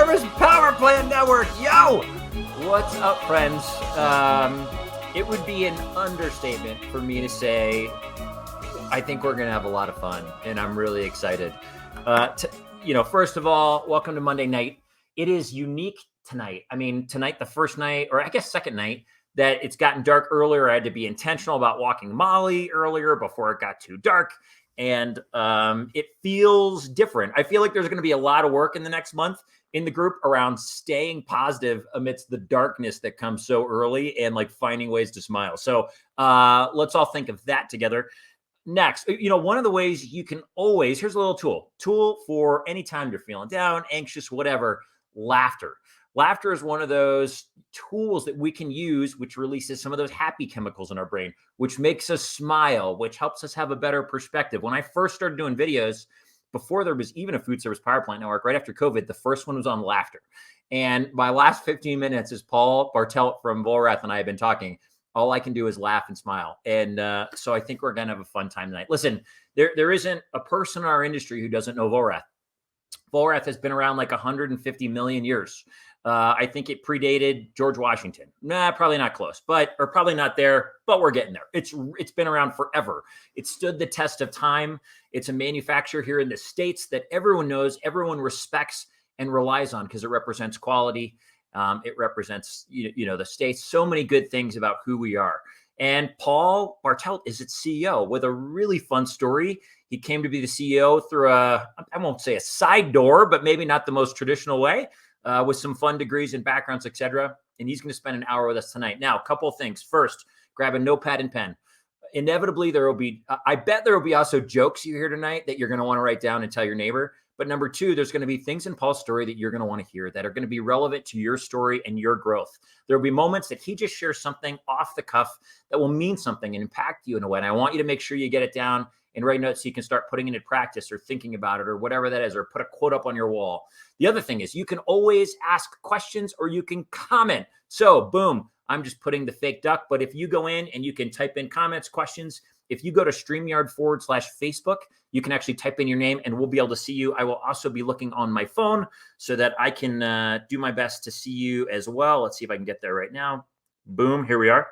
Foodservice Power Plant Network. Yo! What's up, friends? It would be an understatement for me to say I think we're going to have a lot of fun, and I'm really excited. First of all, welcome to Monday night. It is unique tonight. I mean, tonight, the first night, or I guess second night, that it's gotten dark earlier. I had to be intentional about walking Molly earlier before it got too dark. And it feels different. I feel like there's going to be a lot of work in the next month in the group around staying positive amidst the darkness that comes so early and like finding ways to smile. So let's all think of that together. Next, one of the ways you can always, here's a little tool for anytime you're feeling down, anxious, whatever, laughter. Laughter is one of those tools that we can use, which releases some of those happy chemicals in our brain, which makes us smile, which helps us have a better perspective. When I first started doing videos, before there was even a Foodservice Power Plant Network, right after COVID, the first one was on laughter. And my last 15 minutes, as Paul Bartelt from Vollrath and I have been talking, all I can do is laugh and smile. And so I think we're going to have a fun time tonight. Listen, there isn't a person in our industry who doesn't know Vollrath. Vollrath has been around like 150 million years. I think it predated George Washington. Nah, probably not close, or probably not there, but we're getting there. It's been around forever. It stood the test of time. It's a manufacturer here in the States that everyone knows, everyone respects and relies on because it represents quality. It represents, the States, so many good things about who we are. And Paul Bartelt is its CEO with a really fun story. He came to be the CEO through I won't say a side door, but maybe not the most traditional way. With some fun degrees and backgrounds, etc. And he's going to spend an hour with us tonight. Now, a couple of things. First, grab a notepad and pen. Inevitably, I bet there will be also jokes you hear tonight that you're going to want to write down and tell your neighbor. But number two, there's going to be things in Paul's story that you're going to want to hear that are going to be relevant to your story and your growth. There will be moments that he just shares something off the cuff that will mean something and impact you in a way. And I want you to make sure you get it down and write notes so you can start putting it into practice or thinking about it or whatever that is, or put a quote up on your wall. The other thing is you can always ask questions or you can comment. So boom, I'm just putting the fake duck. But if you go in and you can type in comments, questions, if you go to StreamYard/Facebook, you can actually type in your name and we'll be able to see you. I will also be looking on my phone so that I can do my best to see you as well. Let's see if I can get there right now. Boom, here we are.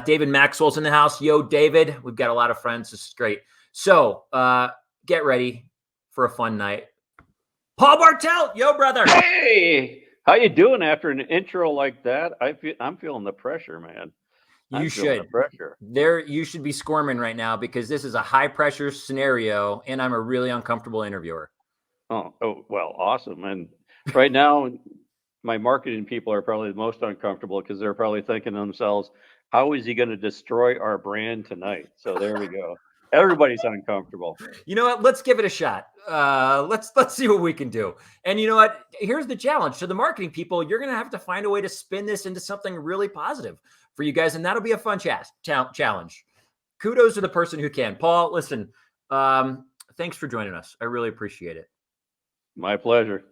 David Maxwell's in the house. Yo, David. We've got a lot of friends. This is great. So get ready for a fun night. Paul Bartelt, yo, brother. Hey, how you doing after an intro like that? I'm feeling the pressure, man. You should. You should be squirming right now because this is a high pressure scenario and I'm a really uncomfortable interviewer. Oh, well, awesome. And right now, my marketing people are probably the most uncomfortable because they're probably thinking to themselves, how is he going to destroy our brand tonight? So there we go. Everybody's uncomfortable. You know what? Let's give it a shot. Let's see what we can do. And you know what? Here's the challenge. To the marketing people, you're going to have to find a way to spin this into something really positive for you guys. And that'll be a fun challenge. Kudos to the person who can. Paul, listen, thanks for joining us. I really appreciate it. My pleasure.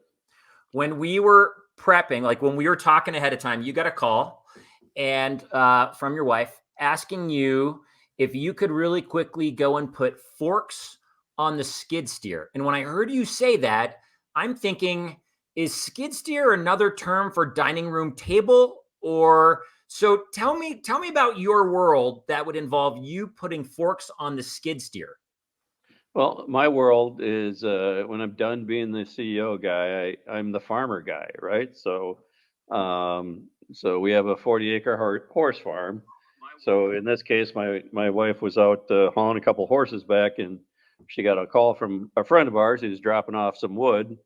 When we were prepping, like when we were talking ahead of time, you got a call and from your wife asking you if you could really quickly go and put forks on the skid steer. And when I heard you say that, I'm thinking, is skid steer another term for dining room table? Or so tell me about your world that would involve you putting forks on the skid steer. Well, my world is when I'm done being the CEO guy, I'm the farmer guy, right? So we have a 40-acre horse farm. So in this case, my wife was out hauling a couple horses back, and she got a call from a friend of ours who's dropping off some wood,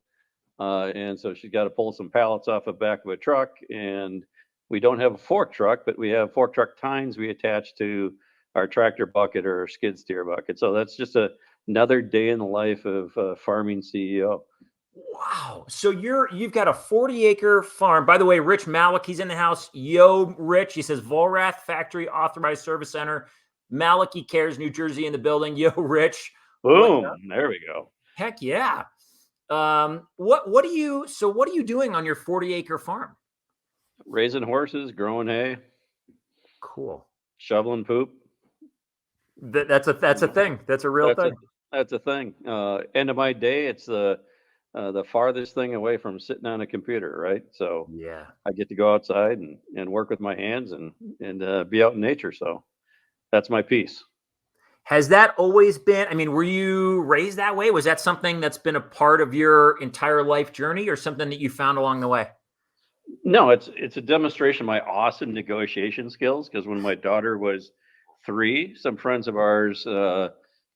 and so she's got to pull some pallets off the back of a truck. And we don't have a fork truck, but we have fork truck tines we attach to our tractor bucket or skid steer bucket. So that's just another day in the life of a farming CEO. Wow. So you've got a 40-acre farm. By the way, Rich Malik, he's in the house. Yo, Rich. He says Vollrath Factory Authorized Service Center. Malachi Cares, New Jersey in the building. Yo, Rich. Boom. There we go. Heck yeah. What are you doing on your 40-acre farm? Raising horses, growing hay. Cool. Shoveling poop. That's a thing. That's a real thing. That's a thing. End of my day, it's the farthest thing away from sitting on a computer, right? So Yeah. I get to go outside and work with my hands and be out in nature. So that's my piece. Has that always been? I mean, were you raised that way? Was that something that's been a part of your entire life journey, or something that you found along the way? No, it's a demonstration of my awesome negotiation skills. Because when my daughter was 3, some friends of ours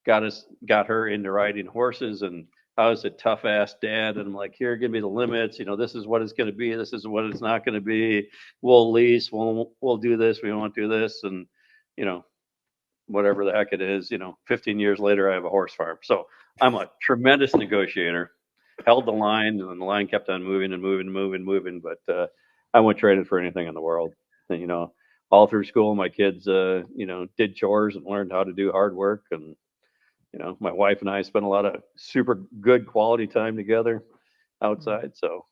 got her into riding horses, and I was a tough ass dad, and I'm like, here, give me the limits. This is what it's going to be. This is what it's not going to be. We'll lease. We'll do this. We won't do this, and you know whatever the heck it is. 15 years later, I have a horse farm. So I'm a tremendous negotiator. Held the line, and the line kept on moving and moving and moving and moving. But I wouldn't trade it for anything in the world. And, all through school, my kids, did chores and learned how to do hard work. And, my wife and I spent a lot of super good quality time together outside. So,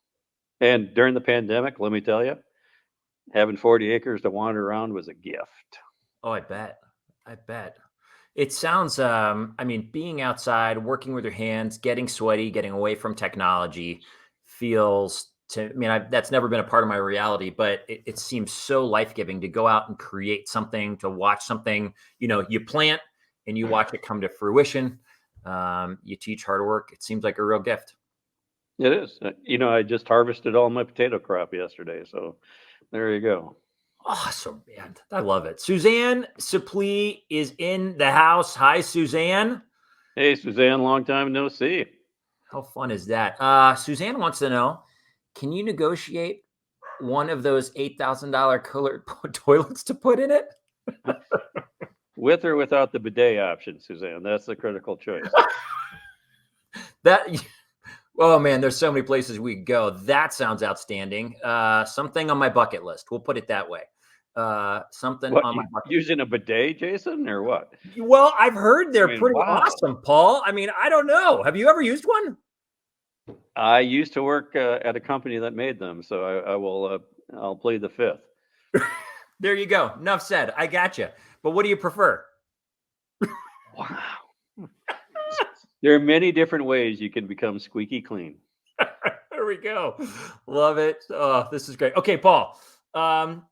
and during the pandemic, let me tell you, having 40 acres to wander around was a gift. Oh, I bet. I bet. It sounds, I mean, being outside, working with your hands, getting sweaty, getting away from technology feels to, I mean, that's never been a part of my reality, but it seems so life giving to go out and create something, to watch something, you plant and you watch it come to fruition. You teach hard work. It seems like a real gift. It is. I just harvested all my potato crop yesterday. So there you go. Awesome, man. I love it. Suzanne Suplee is in the house. Hi, Suzanne. Hey, Suzanne, long time no see. How fun is that? Suzanne wants to know, can you negotiate one of those $8,000 colored toilets to put in it? With or without the bidet option, Suzanne? That's the critical choice. That, oh man, there's so many places we could go. That sounds outstanding. Something on my bucket list. We'll put it that way. Something What, on my bucket. using a bidet, Jason, or what? Well, I've heard I they're mean, pretty wow. awesome, Paul. I mean, I don't know. Have you ever used one? I used to work at a company that made them, so I'll plead the fifth. There you go. Enough said. I got you. But what do you prefer? Wow. There are many different ways you can become squeaky clean. There we go. Love it. Oh, this is great. Okay, Paul.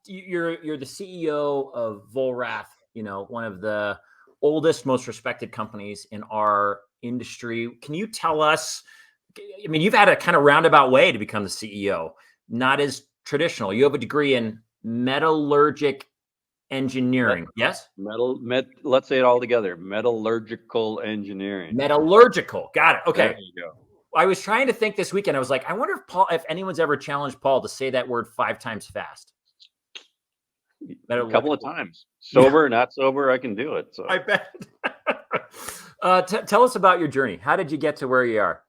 You're the CEO of Vollrath. One of the oldest, most respected companies in our industry. Can you tell us? I mean, you've had a kind of roundabout way to become the CEO. Not as traditional. You have a degree in metallurgic engineering. Yes. Let's say it all together. Metallurgical engineering. Metallurgical. Got it. Okay. There you go. I was trying to think this weekend. I was like, I wonder if anyone's ever challenged Paul to say that word 5 times fast. A couple of times. Sober, not sober, I can do it. So I bet. Tell us about your journey. How did you get to where you are?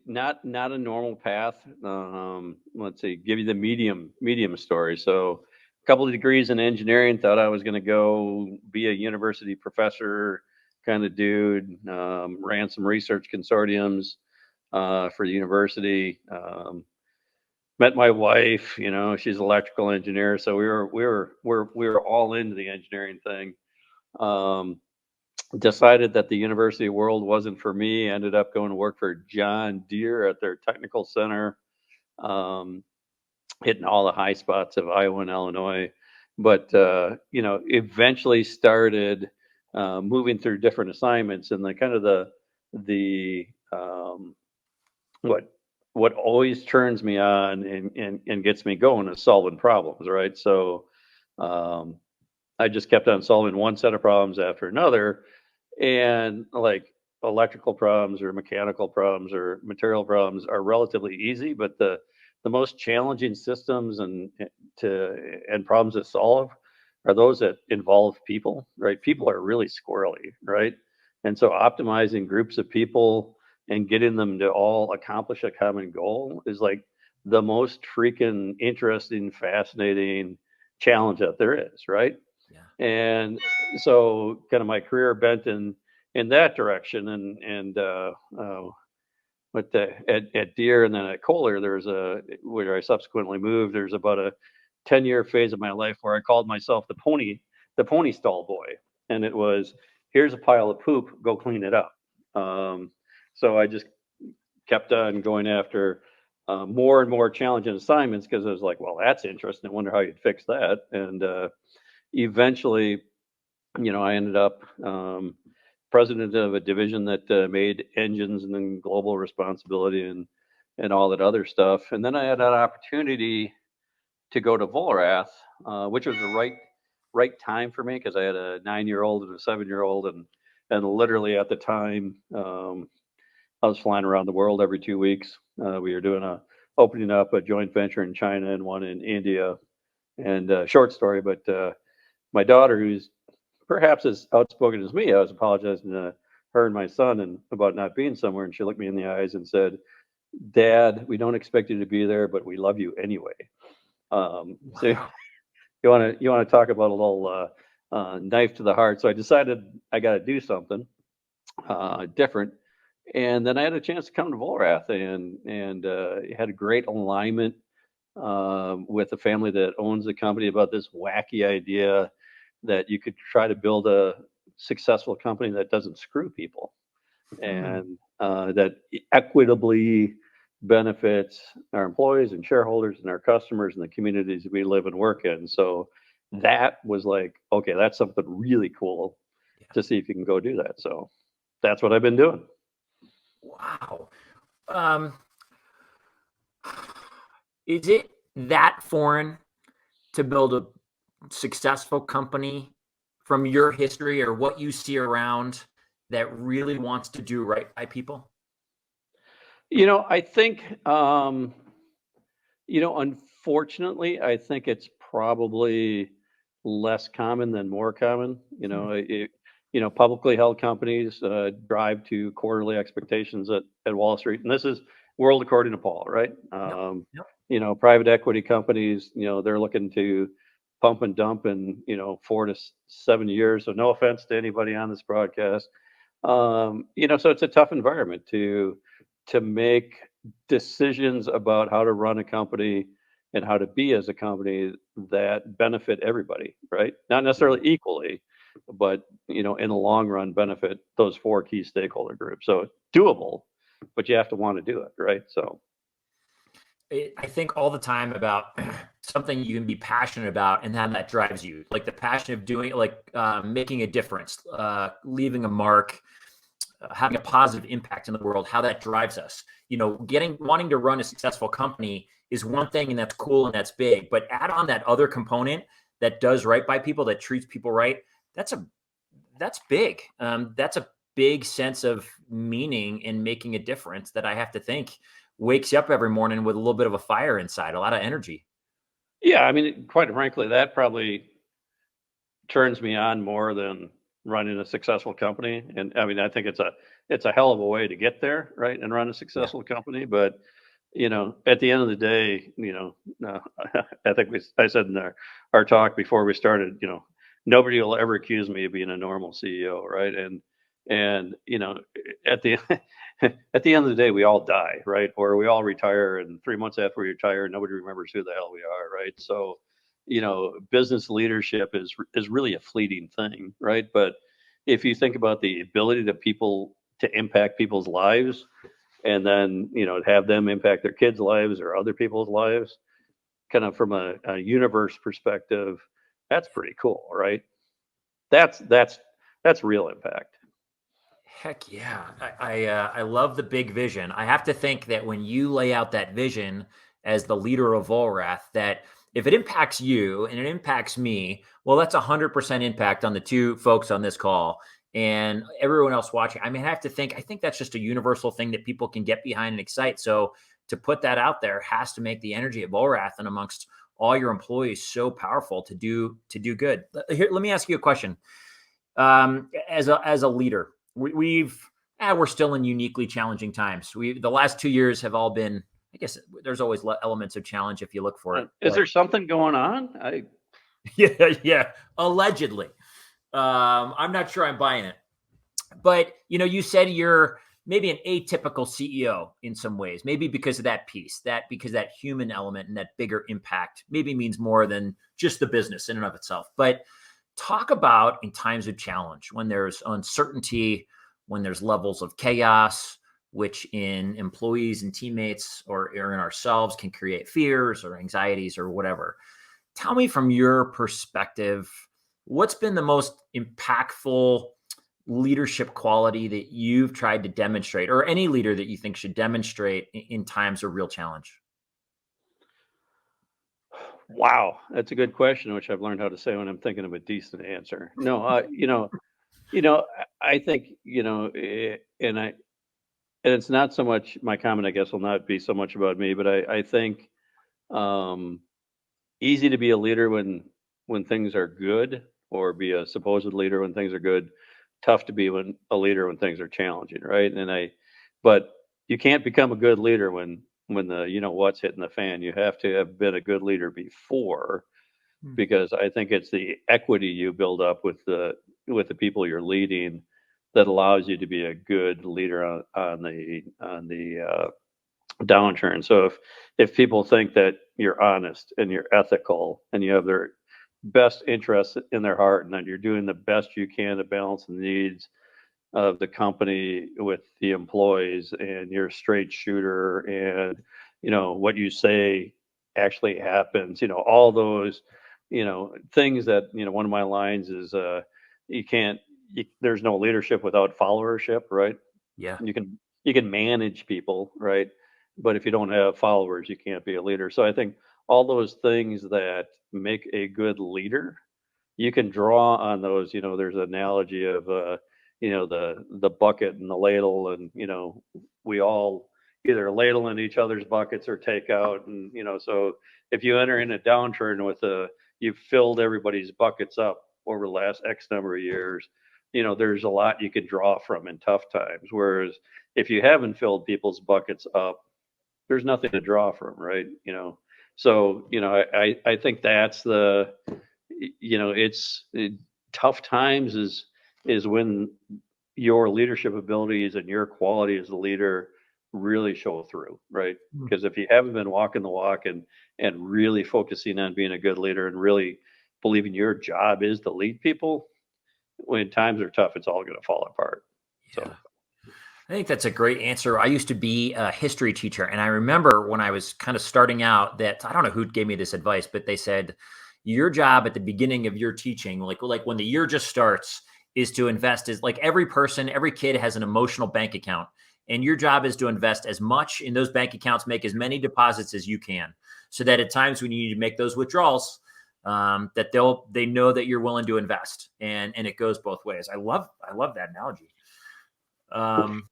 not a normal path. Let's see, give you the medium story. So a couple of degrees in engineering, thought I was going to go be a university professor kind of dude. Ran some research consortiums for the university. Met my wife, she's an electrical engineer, so we were all into the engineering thing. Decided that the university world wasn't for me. Ended up going to work for John Deere at their technical center, hitting all the high spots of Iowa and Illinois. But eventually started moving through different assignments, and the kind of the what always turns me on and gets me going is solving problems, right? So I just kept on solving one set of problems after another, and like electrical problems or mechanical problems or material problems are relatively easy, but the most challenging systems and problems to solve are those that involve people, right? People are really squirrely, right? And so optimizing groups of people and getting them to all accomplish a common goal is like the most freaking interesting, fascinating challenge that there is, right? Yeah. And so kind of my career bent in that direction, but at Deere and then at Kohler, where I subsequently moved, there's about a 10-year phase of my life where I called myself the pony stall boy. And it was, here's a pile of poop, go clean it up. So I just kept on going after more and more challenging assignments because I was like, well, that's interesting. I wonder how you'd fix that. And eventually, I ended up president of a division that made engines and then global responsibility and all that other stuff. And then I had an opportunity to go to Vollrath, which was the right time for me because I had a 9-year-old and a 7-year-old, and literally at the time I was flying around the world every 2 weeks. We were opening up a joint venture in China and one in India. And short story, but my daughter, who's perhaps as outspoken as me, I was apologizing to her and my son and about not being somewhere, and she looked me in the eyes and said, "Dad, we don't expect you to be there, but we love you anyway." So Wow. you want to talk about a little knife to the heart. So I decided I got to do something different, and then I had a chance to come to Vollrath and had a great alignment with a family that owns the company about this wacky idea that you could try to build a successful company that doesn't screw people Hmm. and that equitably benefits our employees and shareholders and our customers and the communities we live and work in. So that was like, okay, that's something really cool Yeah. to see if you can go do that. So that's what I've been doing. Wow. Um, is it that foreign to build a successful company from your history or what you see around that really wants to do right by people? I think unfortunately, I think it's probably less common than more common. Hmm. Publicly held companies drive to quarterly expectations at Wall Street, and this is world according to Paul, right? Yep. Yep. Private equity companies, they're looking to pump and dump in 4 to 7 years. So no offense to anybody on this broadcast, so it's a tough environment to make decisions about how to run a company and how to be as a company that benefit everybody, right? Not necessarily equally, but in the long run benefit those four key stakeholder groups. So doable, but you have to want to do it, right? So I think all the time about something you can be passionate about and how that drives you, like the passion of doing, like making a difference, leaving a mark, having a positive impact in the world, how that drives us. Wanting to run a successful company is one thing, and that's cool and that's big. But add on that other component that does right by people, that treats people right. That's big. That's a big sense of meaning in making a difference that I have to think wakes you up every morning with a little bit of a fire inside, a lot of energy. yeah, I mean, quite frankly, that probably turns me on more than running a successful company. And I mean, I think it's a hell of a way to get there, right? And run a Yeah. successful company. But at the end of the day, I think I said in our talk before we started, nobody will ever accuse me of being a normal CEO, right? And at the at the end of the day, we all die, right? Or we all retire, and 3 months after we retire, nobody remembers who the hell we are, right? So business leadership is really a fleeting thing, right? But if you think about the ability to impact people's lives, and then have them impact their kids' lives or other people's lives, kind of from a universe perspective, that's pretty cool, right? That's real impact. Heck yeah. I love the big vision. I have to think that when you lay out that vision as the leader of Volrath, that if it impacts you and it impacts me, well, that's 100% impact on the two folks on this call and everyone else watching. I mean, I think that's just a universal thing that people can get behind and excite. So to put that out there has to make the energy at Volrath and amongst all your employees so powerful to do good. Here, let me ask you a question. As a leader, we're still in uniquely challenging times. The last 2 years have all been, I guess there's always elements of challenge if you look for it, Is but there something going on? yeah, yeah, allegedly. I'm not sure I'm buying it, but you said you're maybe an atypical CEO in some ways, maybe because of that piece, because that human element and that bigger impact maybe means more than just the business in and of itself. But talk about in times of challenge, when there's uncertainty, when there's levels of chaos, which in employees and teammates or in ourselves can create fears or anxieties or whatever. Tell me from your perspective, what's been the most impactful leadership quality that you've tried to demonstrate, or any leader that you think should demonstrate in times of real challenge? Wow, that's a good question, which I've learned how to say when I'm thinking of a decent answer. No, I think, and it's not so much my comment, I guess, will not be so much about me, but I think um, easy to be a leader when things are good, or be a supposed leader when things are good. Tough to be when a leader when things are challenging, right? But you can't become a good leader when the what's hitting the fan. You have to have been a good leader before, Hmm. because I think it's the equity you build up with the people you're leading that allows you to be a good leader on the downturn. So if people think that you're honest and you're ethical and you have their best interests in their heart, and that you're doing the best you can to balance the needs of the company with the employees, and you're a straight shooter, and what you say actually happens, all those things that one of my lines is you can't there's no leadership without followership, right? Yeah. You can manage people, right? But if you don't have followers, you can't be a leader. So I think all those things that make a good leader, you can draw on those. There's an analogy of the bucket and the ladle, and we all either ladle in each other's buckets or take out. And so if you enter in a downturn with you've filled everybody's buckets up over the last X number of years, there's a lot you could draw from in tough times. Whereas if you haven't filled people's buckets up, there's nothing to draw from, right? So I think that's tough times is when your leadership abilities and your quality as a leader really show through, right? Hmm. Because if you haven't been walking the walk and really focusing on being a good leader and really believing your job is to lead people, when times are tough, it's all going to fall apart. Yeah. So I think that's a great answer. I used to be a history teacher, and I remember when I was kind of starting out that I don't know who gave me this advice, but they said your job at the beginning of your teaching, like when the year just starts, is to invest. Is like every person, every kid has an emotional bank account, and your job is to invest as much in those bank accounts, make as many deposits as you can, so that at times when you need to make those withdrawals, that they know that you're willing to invest, and it goes both ways. I love that analogy. Um,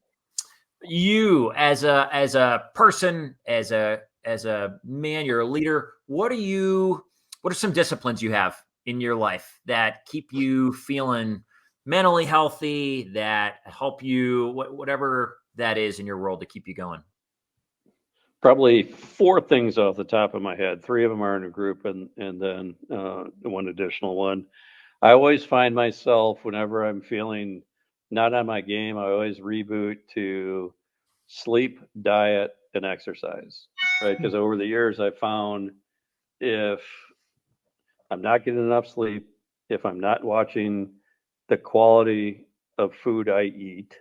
you as a person, as a man, you're a leader. What are some disciplines you have in your life that keep you feeling mentally healthy, that help you, whatever that is in your world, to keep you going? probably four things off the top of my head. Three of them are in a group, and then one additional one. I always find myself, whenever I'm feeling not on my game, I always reboot to sleep, diet, and exercise, right? Because over the years, I found if I'm not getting enough sleep, if I'm not watching the quality of food I eat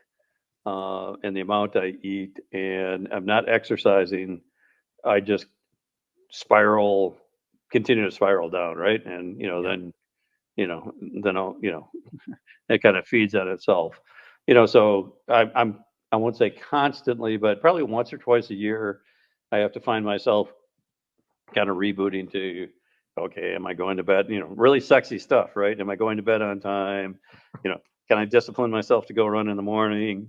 and the amount I eat, and I'm not exercising, I just spiral, continue to spiral down, right? And Yep. you know, then I'll, it kind of feeds on itself. So I won't say constantly, but probably once or twice a year, I have to find myself kind of rebooting to, okay, am I going to bed? Really sexy stuff, right? Am I going to bed on time? Can I discipline myself to go run in the morning?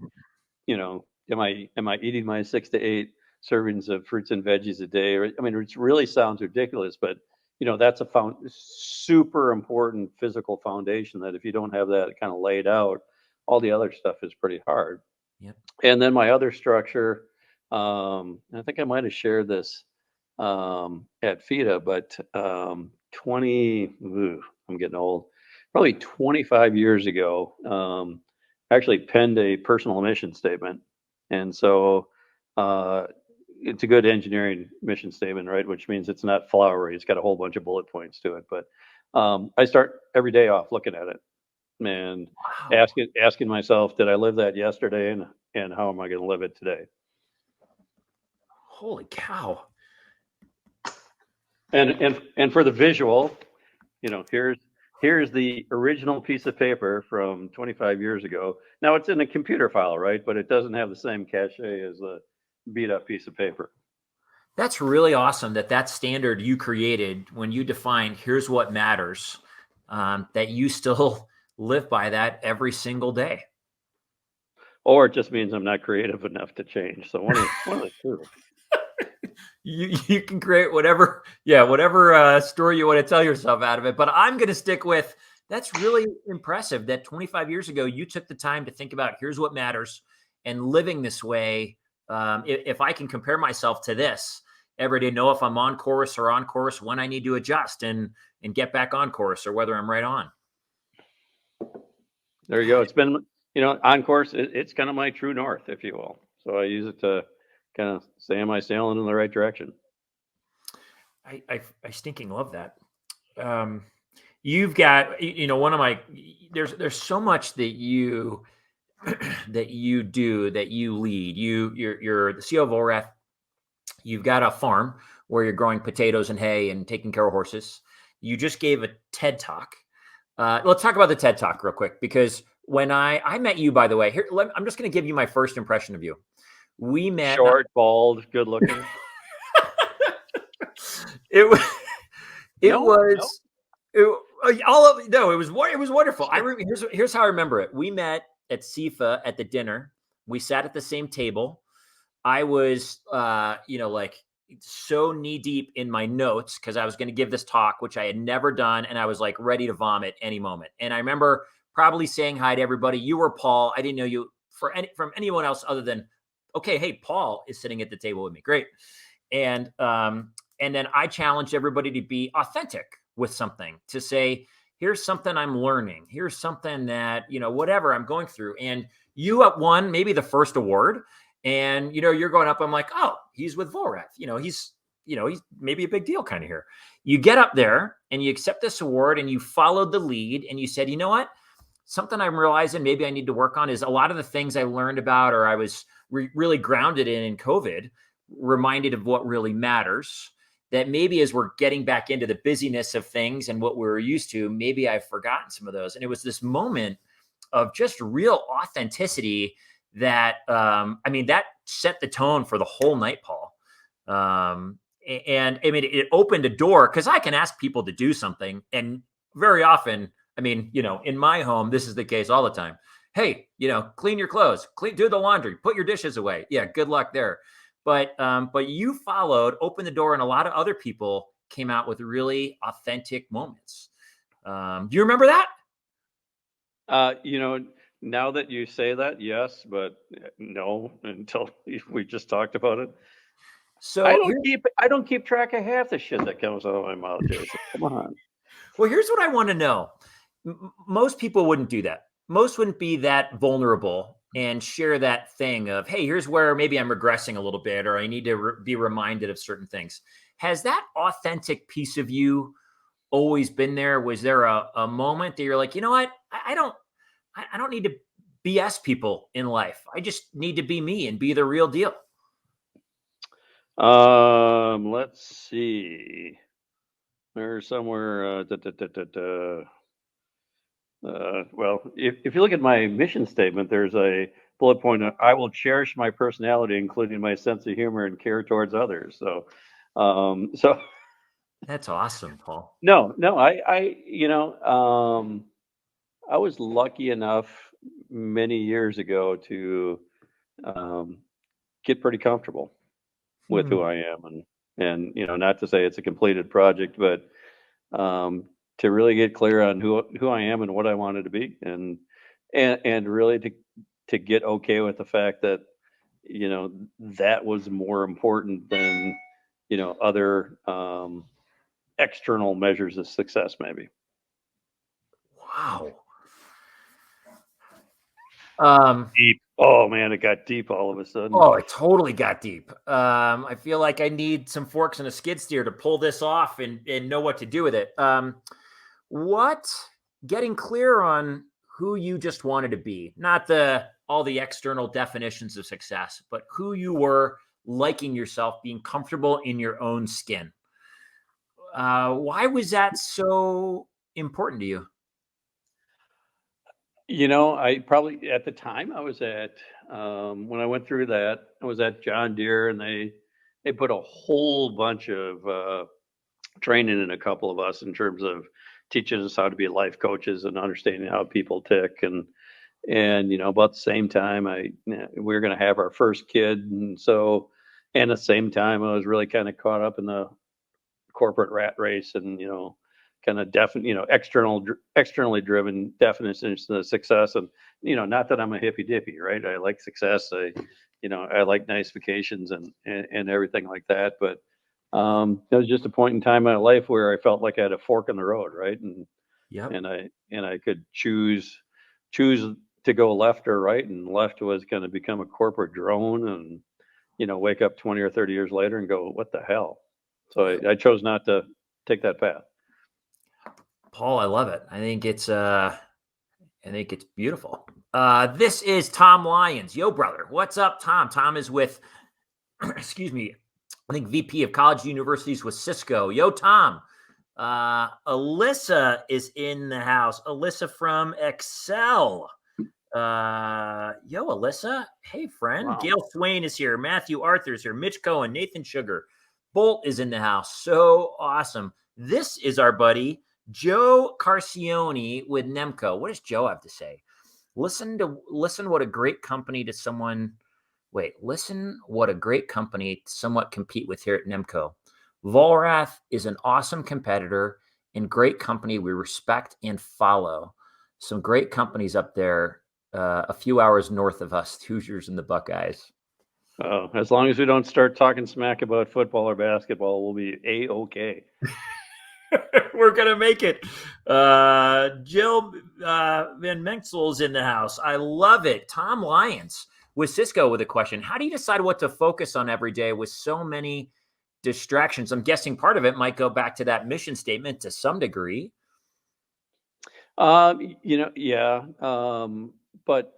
Am I eating my 6 to 8 servings of fruits and veggies a day? I mean, it really sounds ridiculous, but that's a super important physical foundation that if you don't have that kind of laid out, all the other stuff is pretty hard. Yep. And then my other structure, I think I might have shared this at FIDA, but 20, I'm getting old, probably 25 years ago, I actually penned a personal mission statement. And so it's a good engineering mission statement, right? Which means it's not flowery. It's got a whole bunch of bullet points to it. But I start every day off looking at it. and Wow. asking myself, did I live that yesterday, and how am I going to live it today? Holy cow. And for the visual, here's the original piece of paper from 25 years ago. Now it's in a computer file, right? But it doesn't have the same cachet as a beat up piece of paper. That's really awesome that standard you created when you defined here's what matters, that you still live by that every single day. Or it just means I'm not creative enough to change. So one of the two. You can create whatever story you want to tell yourself out of it. But I'm going to stick with that's really impressive that 25 years ago you took the time to think about here's what matters and living this way. If I can compare myself to this every day, know if I'm on course or on course, when I need to adjust and get back on course or whether I'm right on. There you go. It's been, on course. It's kind of my true north, if you will. So I use it to kind of say, am I sailing in the right direction? I stinking love that. You've got, one of my, there's so much that you that you do, that you lead. You're the CEO of Vollrath. You've got a farm where you're growing potatoes and hay and taking care of horses. You just gave a TED talk. Let's talk about the TED talk real quick, because when I met you, by the way, I'm just going to give you my first impression of you. We met. Short, bald, good looking. It was. It No, was. It was wonderful. Here's how I remember it. We met at SIFA at the dinner. We sat at the same table. I was, like so knee deep in my notes because I was going to give this talk, which I had never done, and I was like ready to vomit any moment. And I remember probably saying hi to everybody. You were Paul. I didn't know you from anyone else other than, okay, hey, Paul is sitting at the table with me. Great. And then I challenged everybody to be authentic with something, to say, here's something I'm learning. Here's something that, whatever I'm going through. And you won maybe the first award. And, you're going up. I'm like, oh, he's with Vollrath. He's maybe a big deal kind of here. You get up there and you accept this award and you followed the lead and you said, you know what? Something I'm realizing maybe I need to work on is a lot of the things I learned about, or I was really grounded in COVID, reminded of what really matters. That maybe as we're getting back into the busyness of things and what we're used to, maybe I've forgotten some of those. And it was this moment of just real authenticity that, that set the tone for the whole night, Paul. And it opened a door, because I can ask people to do something. And very often, in my home, this is the case all the time. Hey, clean your clothes, do the laundry, put your dishes away. Yeah, good luck there. But you followed, opened the door, and a lot of other people came out with really authentic moments. Do you remember that? Now that you say that, yes, but no, until we just talked about it. So I don't keep track of half the shit that comes out of my mouth, Jason. Come on. Well, here's what I want to know. Most people wouldn't do that. Most wouldn't be that vulnerable and share that thing of, hey, here's where maybe I'm regressing a little bit, or I need to be reminded of certain things. Has that authentic piece of you always been there? Was there a moment that you're like, you know what? I don't need to BS people in life. I just need to be me and be the real deal. Let's see. There's somewhere. Well, if you look at my mission statement, there's a bullet point. I will cherish my personality, including my sense of humor and care towards others. So That's awesome, Paul. No, I was lucky enough many years ago to get pretty comfortable with who I am, and not to say it's a completed project, but to really get clear on who I am and what I wanted to be, and really to get okay with the fact that that was more important than other external measures of success, maybe. Wow. Deep. Oh man, it got deep all of a sudden. Oh, it totally got deep. I feel like I need some forks and a skid steer to pull this off and know what to do with it. Getting clear on who you just wanted to be, not all the external definitions of success, but who you were, liking yourself, being comfortable in your own skin. Why was that so important to you? I probably at the time I was at when I went through that, I was at John Deere, and they put a whole bunch of training in a couple of us in terms of teaching us how to be life coaches and understanding how people tick. And about the same time we were going to have our first kid, and at the same time I was really kind of caught up in the corporate rat race, and kind of externally driven definitions of success. And not that I'm a hippy dippy, right? I like success. I like nice vacations and everything like that. But it was just a point in time in my life where I felt like I had a fork in the road, right? and Yep. and I could choose to go left or right, and left was going to become a corporate drone, and wake up 20 or 30 years later and go, what the hell? So I chose not to take that path. Paul, I love it. I think it's beautiful. This is Tom Lyons. Yo, brother. What's up, Tom? Tom is with, excuse me, I think VP of College Universities with Cisco. Yo, Tom. Alyssa is in the house. Alyssa from Excel. Yo, Alyssa. Hey, friend. Wow. Gail Swain is here. Matthew Arthur's here. Mitch Cohen, Nathan Sugar. Bolt is in the house. So awesome. This is our buddy, Joe Carcione with Nemco. What does Joe have to say? Listen what a great company to someone. Wait, listen what a great company to somewhat compete with here at Nemco. Vollrath is an awesome competitor and great company we respect and follow. Some great companies up there, a few hours north of us, Hoosiers and the Buckeyes. As long as we don't start talking smack about football or basketball, we'll be A-okay. We're going to make it. Jill Van Mensel's in the house. I love it. Tom Lyons with Cisco with a question. How do you decide what to focus on every day with so many distractions? I'm guessing part of it might go back to that mission statement to some degree. Yeah. But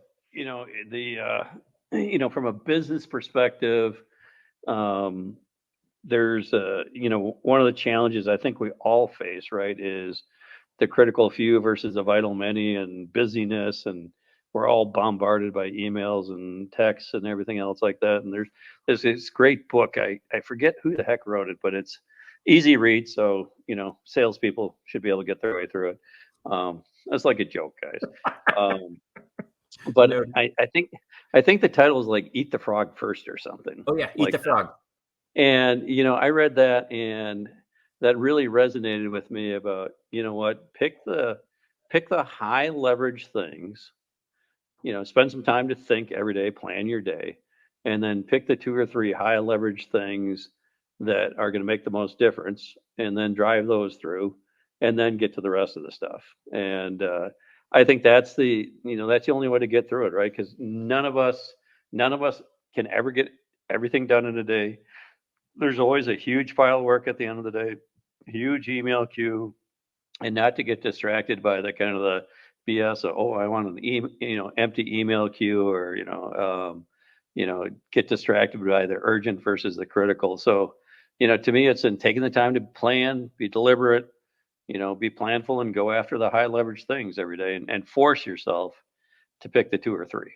from a business perspective, um, there's one of the challenges I think we all face, right, is the critical few versus the vital many, and busyness, and we're all bombarded by emails and texts and everything else like that. And there's this great book. I forget who the heck wrote it, but it's easy read, so salespeople should be able to get their way through it. That's like a joke, guys. But No. I think the title is like "Eat the Frog First" or something Oh, yeah. Eat like the that. frog. And I read that, and that really resonated with me about, what, pick the high leverage things, spend some time to think every day, plan your day, and then pick the two or three high leverage things that are going to make the most difference, and then drive those through, and then get to the rest of the stuff. And I think that's the only way to get through it, right? Because none of us can ever get everything done in a day. There's always a huge pile of work at the end of the day, huge email queue, and not to get distracted by the kind of the BS of, oh, I want an empty email queue, or get distracted by the urgent versus the critical. So to me, it's in taking the time to plan, be deliberate, be planful, and go after the high leverage things every day, and force yourself to pick the two or three.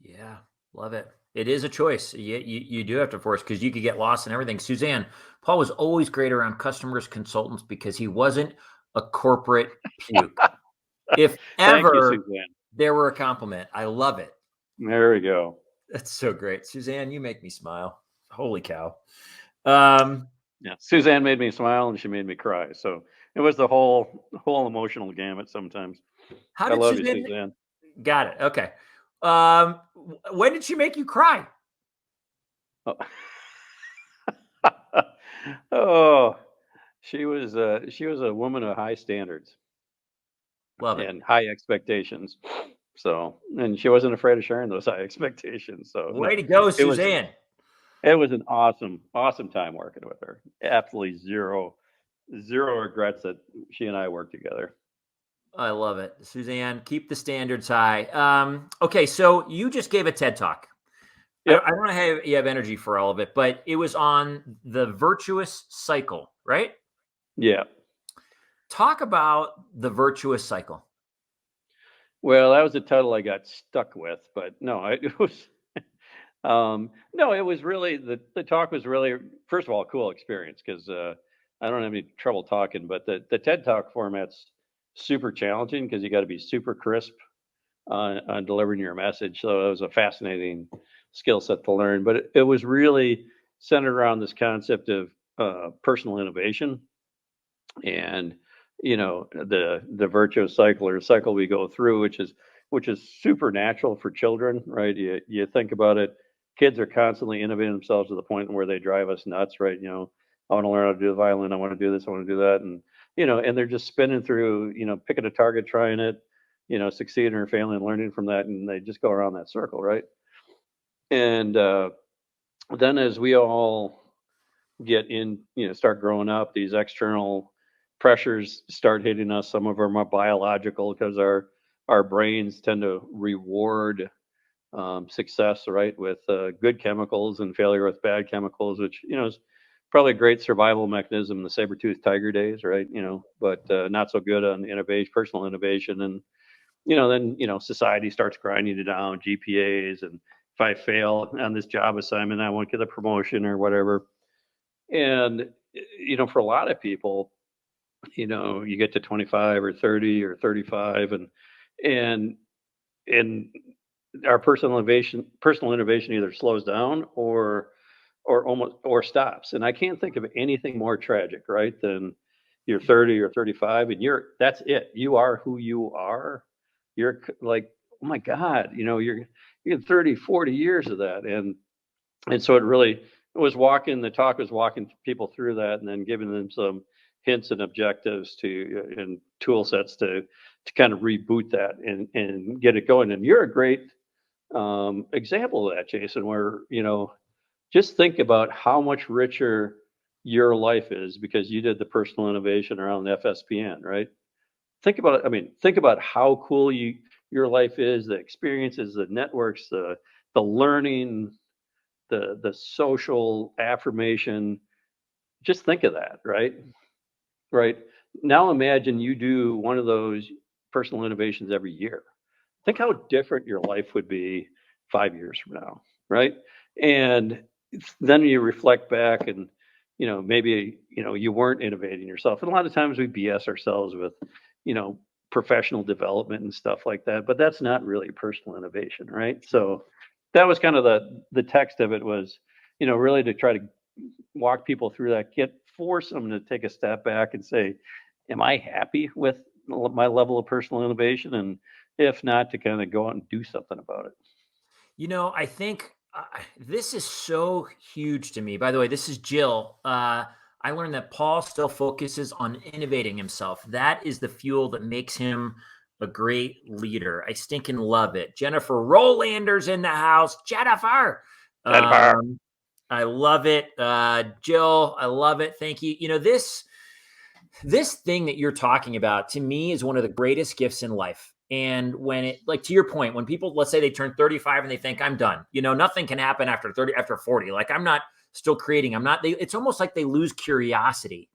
Yeah, love it. It is a choice. You do have to force, because you could get lost in everything. Suzanne, Paul was always great around customers, consultants, because he wasn't a corporate puke. If Thank you, ever Suzanne. there were a compliment, I love it. There we go. That's so great. Suzanne, you make me smile. Holy cow. Um, Yeah, Suzanne made me smile, and she made me cry. So it was the whole emotional gamut sometimes. how I did love you, Suzanne? Suzanne. Got it. Okay. When did she make you cry? Oh, oh, she was a woman of high standards Love it. and high expectations. So, and she wasn't afraid of sharing those high expectations. So no, Way to go, it was Suzanne. it was an awesome time working with her. Absolutely zero regrets that she and I worked together. I love it. Suzanne, keep the standards high. Okay, so you just gave a TED talk. I Yep. don't know how you have energy for all of it, but it was on the virtuous cycle, right? Yeah. Talk about the virtuous cycle. Well, that was a title I got stuck with, but no, it was no, it was really the talk was really, first of all, a cool experience because I don't have any trouble talking, but the TED Talk format's super challenging because you got to be super crisp on delivering your message. So it was a fascinating skill set to learn, but it was really centered around this concept of personal innovation and the virtuous cycle or cycle we go through, which is super natural for children, right? You think about it, kids are constantly innovating themselves to the point where they drive us nuts, right? I want to learn how to do the violin, I want to do this, I want to do that, and they're just spinning through, picking a target, trying it, succeeding or failing, learning from that, and they just go around that circle, right? And then as we all get in, start growing up, these external pressures start hitting us. Some of them are biological because our brains tend to reward success, right, with good chemicals and failure with bad chemicals, which is probably a great survival mechanism in the saber-toothed tiger days, right? But not so good on innovation, personal innovation, and then society starts grinding it down, GPAs, and if I fail on this job assignment, I won't get a promotion or whatever. And for a lot of people, you get to 25 or 30 or 35, and and our personal innovation either slows down or stops. And I can't think of anything more tragic, right, than you're 30 or 35 and that's it. You are who you are. Like, oh my God, you're 30, 40 years of that. And so the talk was walking people through that and then giving them some hints and objectives and tool sets to kind of reboot that and get it going. And you're a great example of that, Jason, where, just think about how much richer your life is because you did the personal innovation around the FSPN, right? Think about it. I mean, think about how cool your life is, the experiences, the networks, the learning, the social affirmation. Just think of that, right? Right. Now imagine you do one of those personal innovations every year. Think how different your life would be 5 years from now, right? And then you reflect back and maybe you weren't innovating yourself. And a lot of times we BS ourselves with you know professional development and stuff like that, but that's not really personal innovation, right? So that was kind of the text of it was really to try to walk people through that, force them to take a step back and say, am I happy with my level of personal innovation? And if not, to kind of go out and do something about it. I think this is so huge to me. By the way, this is Jill. I learned that Paul still focuses on innovating himself. That is the fuel that makes him a great leader. I stinking love it. Jennifer Rolander's in the house. Jennifer. Jennifer. I love it. Jill, I love it. Thank you. This thing that you're talking about to me is one of the greatest gifts in life. And when it, like, to your point, when people, let's say they turn 35 and they think I'm done, nothing can happen after 30, after 40. Like, I'm not still creating. It's almost like they lose curiosity.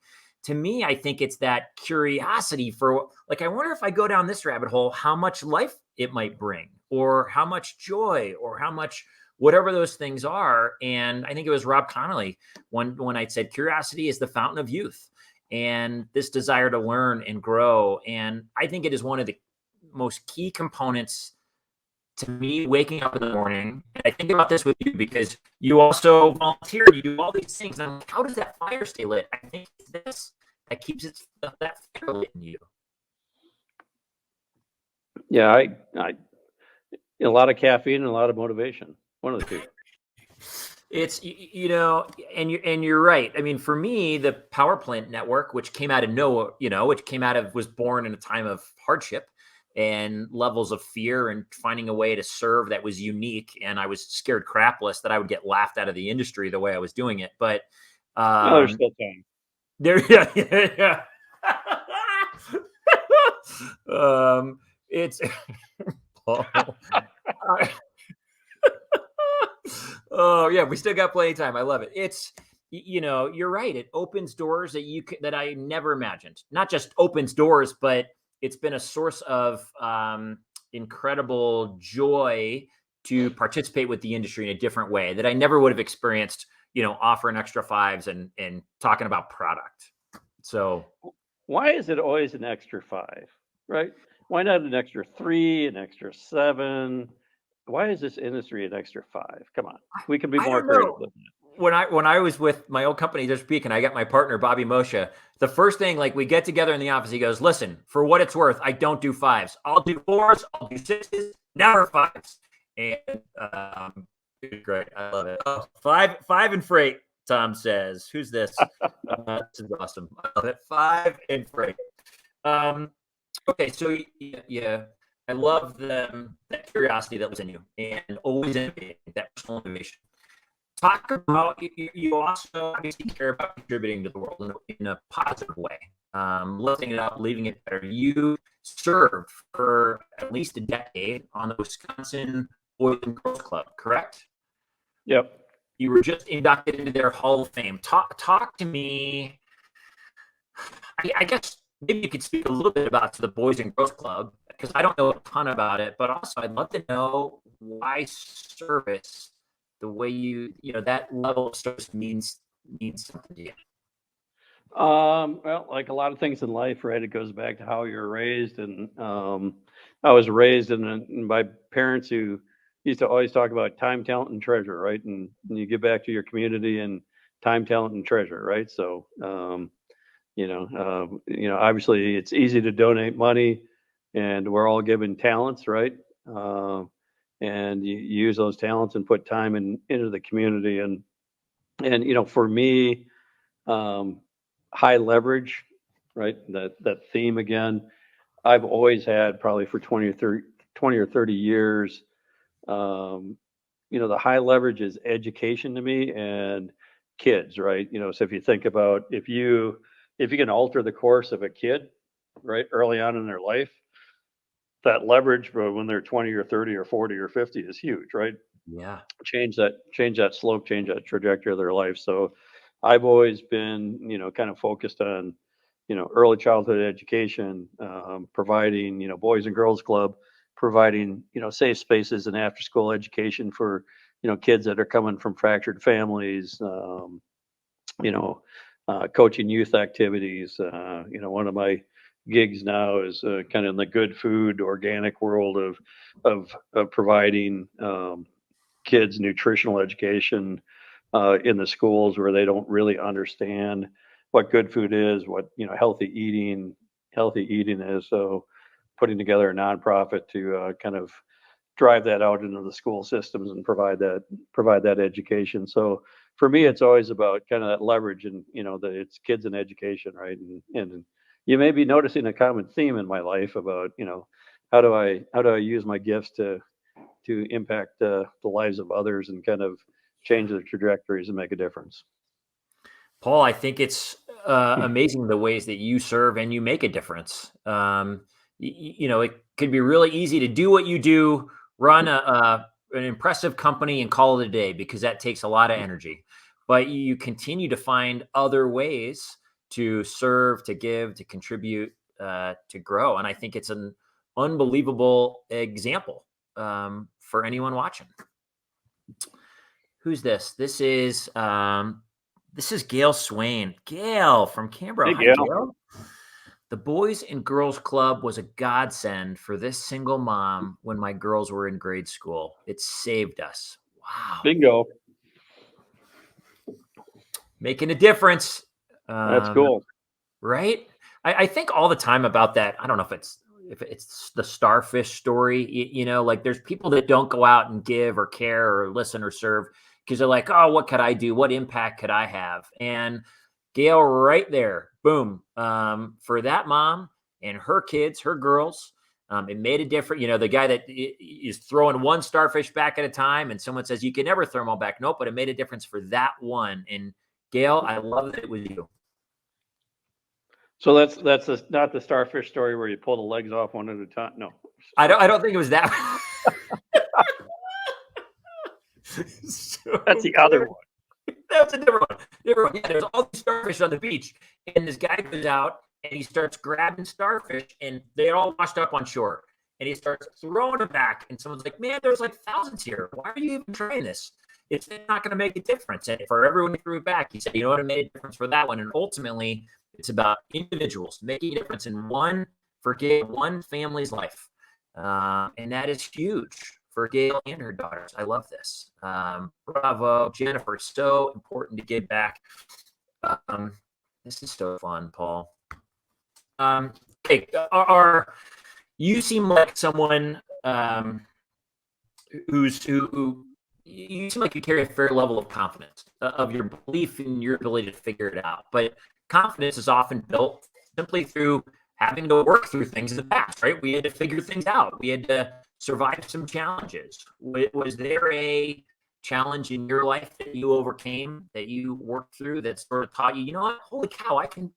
To me, I think it's that curiosity for, like, I wonder if I go down this rabbit hole, how much life it might bring, or how much joy, or how much whatever those things are. And I think it was Rob Connolly when I said curiosity is the fountain of youth, and this desire to learn and grow. And I think it is one of the most key components to me waking up in the morning. And I think about this with you because you also volunteer, you do all these things. And I'm like, how does that fire stay lit? I think it's this that keeps that fire lit in you. Yeah, I a lot of caffeine and a lot of motivation. One of the two. It's and you're right. I mean, for me, the power plant network, which came out of nowhere, was born in a time of hardship and levels of fear and finding a way to serve that was unique. And I was scared crapless that I would get laughed out of the industry the way I was doing it. But No, there's still time. there, yeah. It's Paul. Oh yeah, we still got plenty of time. I love it. It's you're right. It opens doors that I never imagined. Not just opens doors, but it's been a source of incredible joy to participate with the industry in a different way that I never would have experienced. Offering extra fives and talking about product. So Why is it always an extra 5, right? Why not an extra 3, an extra 7? Why is this industry an extra 5? Come on, we can be I more don't creative know. than that. When I was with my old company, Just Peak, and I got my partner Bobby Moshe, the first thing, like, we get together in the office, he goes, "Listen, for what it's worth, I don't do fives. I'll do fours, I'll do sixes, never fives." And it's great. I love it. Oh, five and freight. Tom says, "Who's this?" This is awesome. I love it. Five and freight. Um, okay, so yeah, I love that curiosity that was in you, and always innovating, that personal innovation. Talk about you also obviously care about contributing to the world in a positive way, lifting it up, leaving it better. You served for at least a decade on the Wisconsin Boys and Girls Club, correct? Yep. You were just inducted into their Hall of Fame. Talk to me. I guess maybe you could speak a little bit about the Boys and Girls Club, because I don't know a ton about it, but also I'd love to know why service, the way that level of service means something to you. Well, like a lot of things in life, right? It goes back to how you're raised, and I was raised in by parents who used to always talk about time, talent, and treasure, right? And you give back to your community and time, talent, and treasure, right? So, obviously, it's easy to donate money, and we're all given talents, right? And you use those talents and put time into the community, and for me. Um, High leverage, right? That theme again. I've always had probably for 20 or 30 years. Um, the high leverage is education to me and kids, right? So if you think about if you can alter the course of a kid, right, early on in their life, that leverage when they're 20 or 30 or 40 or 50 is huge, right? Yeah. Change that slope, change that trajectory of their life. So I've always been, kind of focused on, early childhood education, providing, Boys and Girls Club, providing, safe spaces and after school education for, kids that are coming from fractured families, you know, coaching youth activities. One of my gigs now is kind of in the good food, organic world of providing kids nutritional education in the schools where they don't really understand what good food is, what healthy eating is. So putting together a nonprofit to kind of drive that out into the school systems and provide that education. So for me, it's always about kind of that leverage, and that it's kids and education, right? And you may be noticing a common theme in my life about how do I use my gifts to impact the lives of others and kind of change their trajectories and make a difference. Paul, I think it's amazing the ways that you serve and you make a difference. It could be really easy to do what you do, run an impressive company, and call it a day, because that takes a lot of energy. But you continue to find other ways to serve, to give, to contribute, to grow, and I think it's an unbelievable example for anyone watching. Who's this? This is Gail Swain. Gail from Canberra. Hey, Hi, Gail. Gail. The Boys and Girls Club was a godsend for this single mom when my girls were in grade school. It saved us. Wow. Bingo. Making a difference. That's cool. Right? I think all the time about that. I don't know if it's the starfish story. Like, there's people that don't go out and give or care or listen or serve because they're like, oh, what could I do? What impact could I have? And Gail, right there, boom, for that mom and her kids, her girls, it made a difference. The guy that is throwing one starfish back at a time, and someone says you can never throw them all back. Nope, but it made a difference for that one. And Gail, I love that it was you. So not the starfish story where you pull the legs off one at a time. No, I don't think it was that. So that's the other one. That's a different one. Different one. Yeah, there's all these starfish on the beach, and this guy goes out and he starts grabbing starfish, and they're all washed up on shore. And he starts throwing them back, and someone's like, "Man, there's like thousands here. Why are you even trying this? It's not going to make a difference." And for everyone who threw it back, he said, "You know what? It made a difference for that one." And ultimately, it's about individuals making a difference in one family's life, and that is huge for Gail and her daughters. I love this. Bravo, Jennifer. So important to give back. This is so fun, Paul. Okay, you seem like someone who you seem like you carry a fair level of confidence of your belief in your ability to figure it out. But confidence is often built simply through having to work through things in the past, right? We had to figure things out. We had to survive some challenges. Was there a challenge in your life that you overcame, that you worked through, that sort of taught you, you know what, holy cow, I can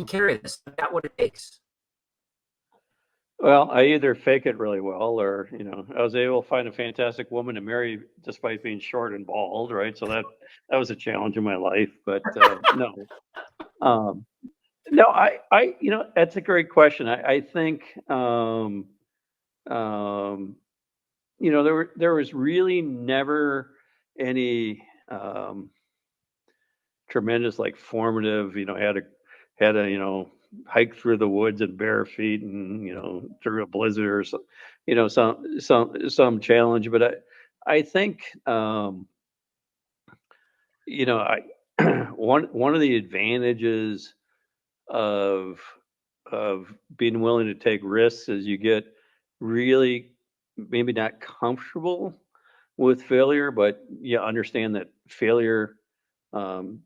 carry this. I've got what it takes. Well, I either fake it really well, or I was able to find a fantastic woman to marry despite being short and bald, right? So that was a challenge in my life. But no, um, no, that's a great question. I think there was really never any tremendous like formative. Had a hike through the woods in bare feet and through a blizzard or some challenge. But I think I one of the advantages of being willing to take risks is you get really maybe not comfortable with failure, but you understand that failure um,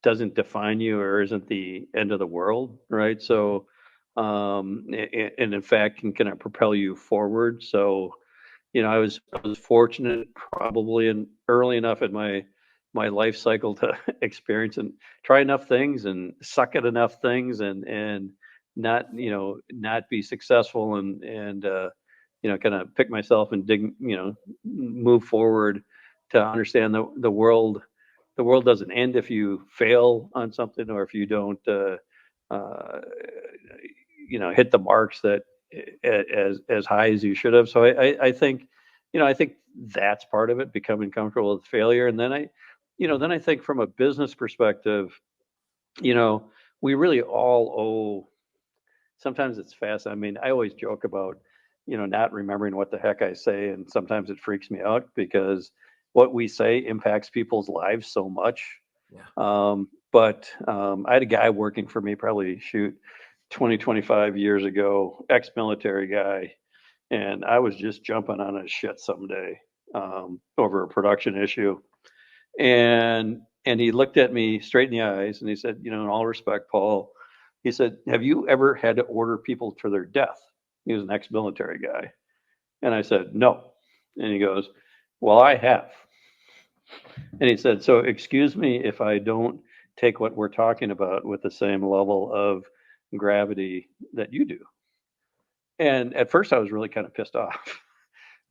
doesn't define you or isn't the end of the world, right? So, and in fact, can kind of propel you forward. So, I was fortunate, probably in early enough in my life cycle to experience and try enough things and suck at enough things and not not be successful and kind of pick myself and dig move forward to understand the world doesn't end if you fail on something or if you don't uh, hit the marks that as high as you should have. So I think I think that's part of it, becoming comfortable with failure. And then I think from a business perspective, you know we really all owe. Sometimes it's fast. I mean, I always joke about not remembering what the heck I say, and sometimes it freaks me out because what we say impacts people's lives so much. Yeah. But I had a guy working for me, probably 25 years ago, ex-military guy, and I was just jumping on his shit someday over a production issue, and he looked at me straight in the eyes and he said, in all respect, Paul, he said, "Have you ever had to order people to their death?" He was an ex-military guy, and I said, "No," and he goes, "Well, I have." And he said, "So excuse me if I don't take what we're talking about with the same level of gravity that you do." And at first I was really kind of pissed off.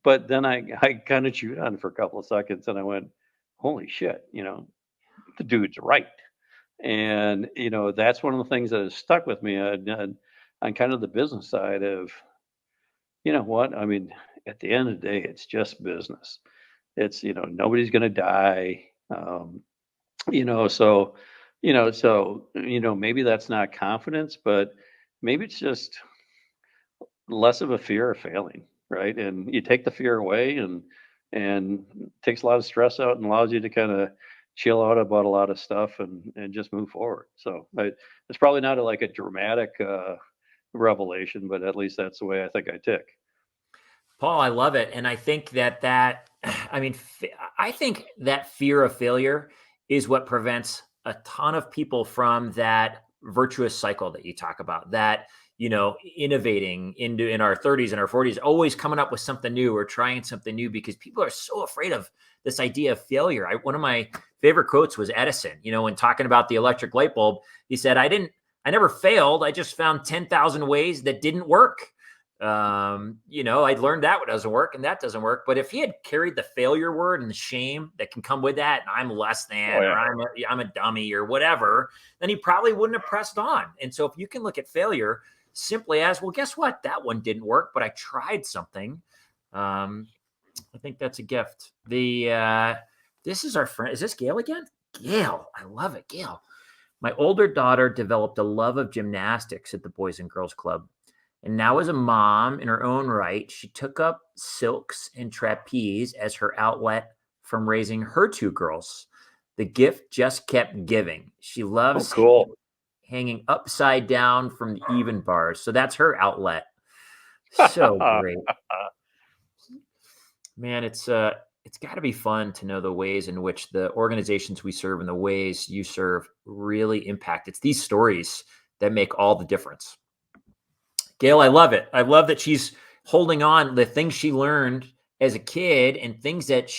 But then I kind of chewed on it for a couple of seconds and I went, holy shit, the dude's right. And, that's one of the things that has stuck with me on kind of the business side of, you know what? I mean, at the end of the day, it's just business. It's, nobody's going to die. So maybe that's not confidence, but maybe it's just less of a fear of failing, right? And you take the fear away, and takes a lot of stress out and allows you to kind of chill out about a lot of stuff and just move forward. So it's probably not like a dramatic revelation, but at least that's the way I think I tick. Paul, I love it. And I think I mean, I think that fear of failure is what prevents a ton of people from that virtuous cycle that you talk about, that, innovating in our 30s and our 40s, always coming up with something new or trying something new because people are so afraid of this idea of failure. One of my favorite quotes was Edison, when talking about the electric light bulb, he said, I never failed. I just found 10,000 ways that didn't work. I learned that doesn't work and that doesn't work. But if he had carried the failure word and the shame that can come with that, and I'm less Oh than, or yeah. I'm a dummy or whatever, then he probably wouldn't have pressed on. And so if you can look at failure simply as, well, guess what? That one didn't work, but I tried something. Um, I think that's a gift. This is our friend. Is this Gail again? Gail, I love it, Gail. My older daughter developed a love of gymnastics at the Boys and Girls Club. And now, as a mom in her own right, she took up silks and trapeze as her outlet from raising her two girls. The gift just kept giving. She Oh, loves cool. hanging upside down from the even bars. So that's her outlet. So great. Man, it's got to be fun to know the ways in which the organizations we serve and the ways you serve really impact. It's these stories that make all the difference. Gail, I love it. I love that she's holding on the things she learned as a kid and things that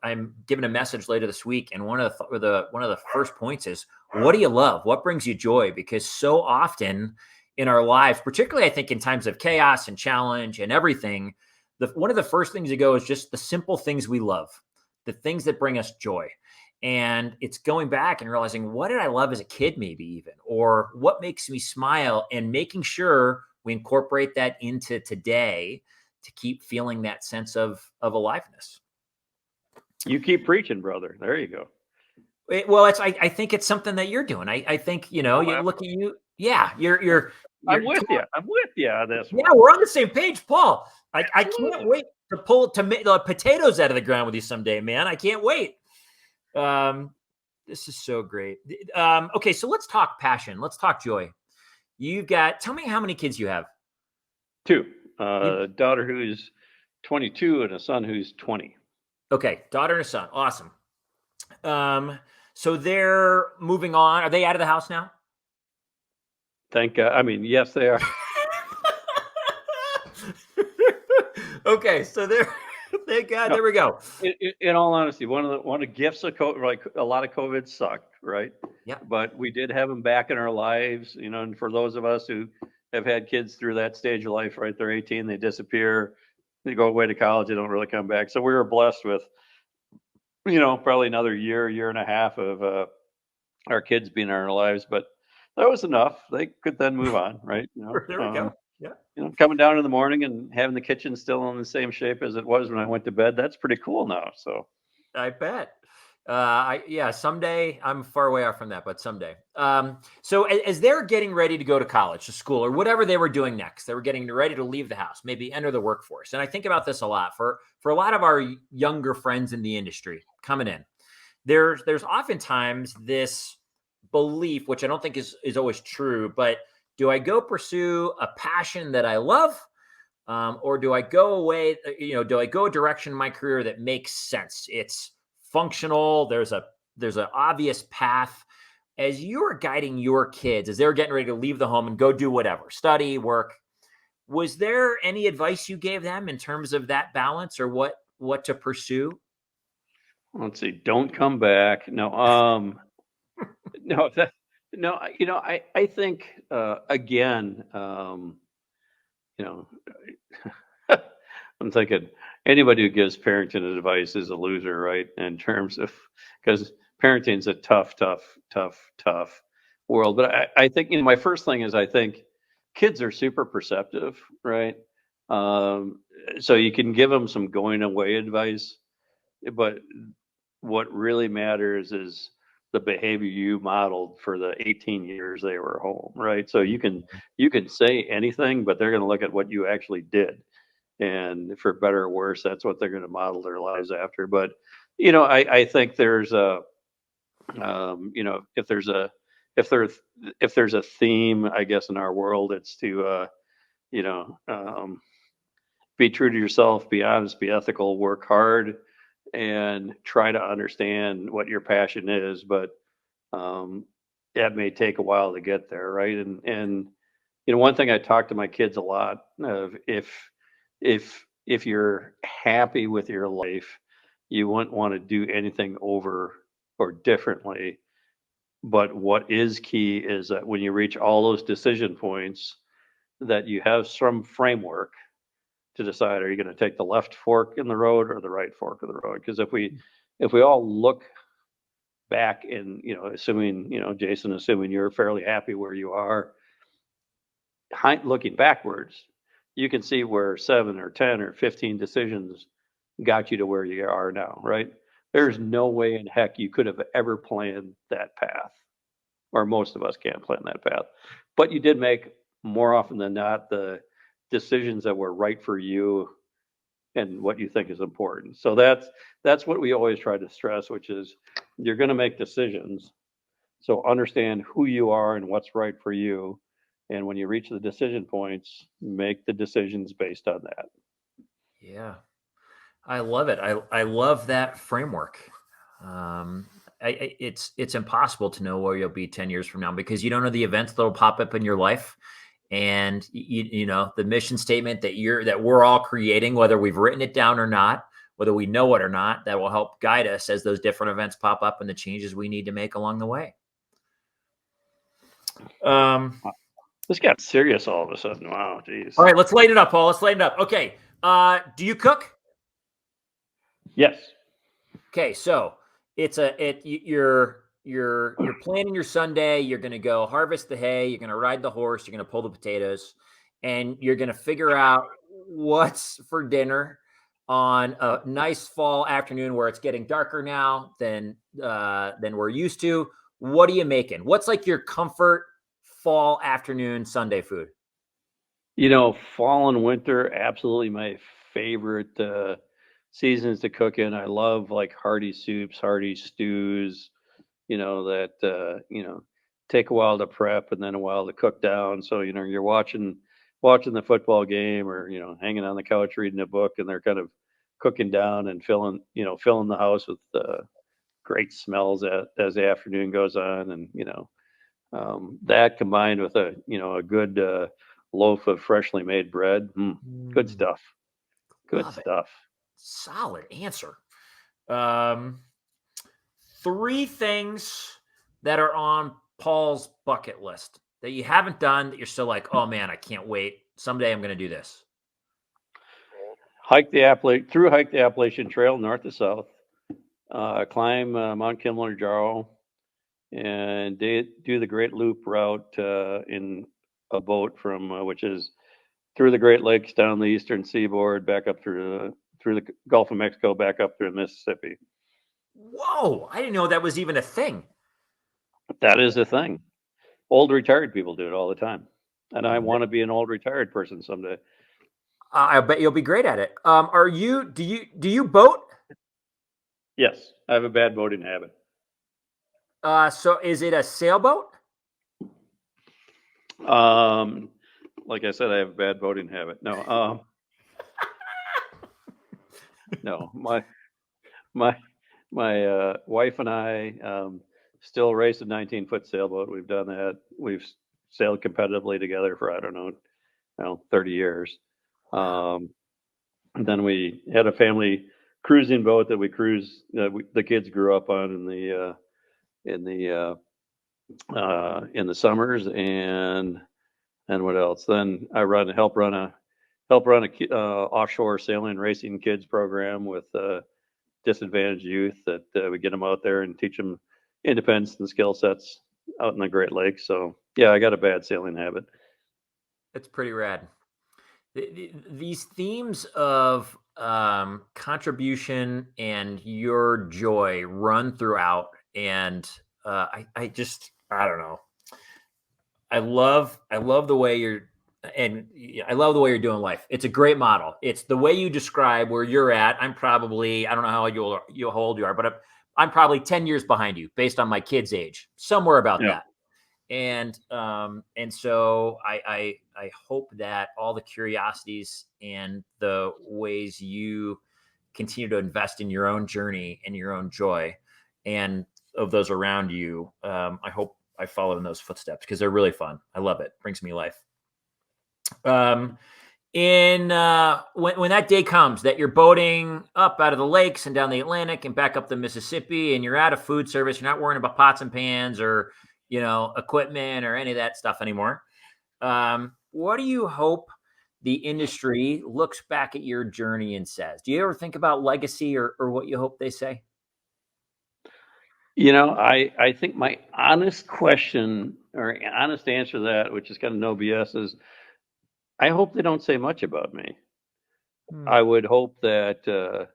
I'm giving a message later this week, and one of the first points is, what do you love? What brings you joy? Because so often in our lives, particularly I think in times of chaos and challenge and everything, one of the first things to go is just the simple things we love, the things that bring us joy. And it's going back and realizing, what did I love as a kid, maybe even, or what makes me smile, and making sure we incorporate that into today to keep feeling that sense of aliveness. You keep preaching, brother. There you go. Well, I think it's something that you're doing. I think, Oh, you look at you. Yeah, I'm with you. I'm with you on this yeah, one. we're on the same page, Paul. I can't Absolutely. wait to pull potatoes out of the ground with you someday, man. I can't wait. Um, this is so great. Okay, so let's talk passion. Let's talk joy. Tell me how many kids you have. Two. You, Daughter who's 22 and a son who's 20. okay, daughter and a son. Awesome. Um, so they're moving on. Are they out of the house now? Thank God. I mean, yes, they are. Okay, so there, thank God, No, there we go. in all honesty, one of the gifts of COVID, like a lot of COVID sucked, right? Yeah, But we did have them back in our lives, and for those of us who have had kids through that stage of life, right? They're 18, they disappear, they go away to college, they don't really come back. So we were blessed with, probably another year and a half of our kids being in our lives, but that was enough. They could then move on, right? there we go. Yeah, Coming down in the morning and having the kitchen still in the same shape as it was when I went to bed, that's pretty cool now. So I bet. Yeah, someday I'm far away off from that, but someday. So as they're getting ready to go to college, to school, or whatever they were doing next, they were getting ready to leave the house, maybe enter the workforce. And I think about this a lot for a lot of our younger friends in the industry coming in. There's oftentimes this belief, which I don't think is always true, but do I go pursue a passion that I love? Or do I go away? Do I go a direction in my career that makes sense? It's functional. There's an obvious path. As you are guiding your kids, as they're getting ready to leave the home and go do whatever, study, work, was there any advice you gave them in terms of that balance, or what to pursue? let's see. Don't come back. No, no, no. I think again, you know, I'm thinking anybody who gives parenting advice is a loser, right? In terms of because parenting's a tough world. But I think my first thing is I think kids are super perceptive, right? Um, so you can give them some going away advice, but what really matters is the behavior you modeled for the 18 years they were home, right? So you can say anything, but they're going to look at what you actually did, and for better or worse, that's what they're going to model their lives after. But I think there's a if there's a if there's if there's a theme, I guess, in our world, it's to you know be true to yourself, be honest, be ethical, work hard, and try to understand what your passion is. But um, that may take a while to get there, right? And one thing I talk to my kids a lot of, if you're happy with your life, you wouldn't want to do anything over or differently But what is key is that when you reach all those decision points, that you have some framework to decide, are you going to take the left fork in the road or the right fork of the road? Because if we all look back and, assuming, Jason, assuming you're fairly happy where you are, looking backwards, you can see where 7 or 10 or 15 decisions got you to where you are now, right? There's no way in heck you could have ever planned that path, or most of us can't plan that path. But you did make, more often than not, the decisions that were right for you and what you think is important. So that's what we always try to stress, which is you're going to make decisions. So understand who you are and what's right for you. And when you reach the decision points, make the decisions based on that. Yeah, I love it. I love that framework. It's impossible to know where you'll be 10 years from now because you don't know the events that'll pop up in your life. And you know the mission statement that we're all creating, whether we've written it down or not, whether we know it or not, that will help guide us as those different events pop up and the changes we need to make along the way. This got serious all of a sudden. Wow, geez. All right, let's lighten it up, Paul. Let's lighten it up. Okay. Do you cook? Yes. Okay, so you're planning your Sunday. You're going to go harvest the hay. You're going to ride the horse. You're going to pull the potatoes, and you're going to figure out what's for dinner on a nice fall afternoon where it's getting darker now than we're used to. What are you making? What's like your comfort fall afternoon Sunday food? Fall and winter, absolutely my favorite seasons to cook in. I love like hearty soups, hearty stews, that take a while to prep and then a while to cook down. So, you're watching the football game or, hanging on the couch reading a book and they're kind of cooking down and filling the house with great smells as the afternoon goes on. And, that combined with a good loaf of freshly made bread. Good stuff. Good Love it. stuff. Solid answer. 3 things that are on Paul's bucket list that you haven't done that you're still like, oh man, I can't wait. Someday I'm going to do this. Hike the Appalachian Trail north to south. Climb Mount Kilimanjaro and do the Great Loop route in a boat from which is through the Great Lakes down the eastern seaboard, back up through the Gulf of Mexico, back up through Mississippi. Whoa! I didn't know that was even a thing. That is a thing. Old retired people do it all the time, and I want to be an old retired person someday. I bet you'll be great at it. Do you boat? Yes, I have a bad boating habit. So is it a sailboat? Like I said, I have a bad boating habit. No, no, my wife and I still race a 19-foot sailboat. We've done that. We've sailed competitively together for, I don't know, 30 years. And then we had a family cruising boat that we cruised. The kids grew up on in the summers, and what else? Then I help run a offshore sailing racing kids program with disadvantaged youth that we get them out there and teach them independence and skill sets out in the Great Lakes. So yeah, I got a bad sailing habit. It's pretty rad. These themes of contribution and your joy run throughout, and I don't know. I love the way I love the way you're doing life. It's a great model. It's the way you describe where you're at. I'm probably, I don't know how old you are, but I'm probably 10 years behind you based on my kid's age, somewhere about that. And so I hope that all the curiosities and the ways you continue to invest in your own journey and your own joy and of those around you, I hope I follow in those footsteps because they're really fun. I love it. Brings me life. in when that day comes that you're boating up out of the lakes and down the Atlantic and back up the Mississippi, and you're out of food service, you're not worrying about pots and pans or equipment or any of that stuff anymore. What do you hope the industry looks back at your journey and says? Do you ever think about legacy or what you hope they say? I think my honest question or honest answer to that, which is kind of no BS, is I hope they don't say much about me. Hmm. I would hope that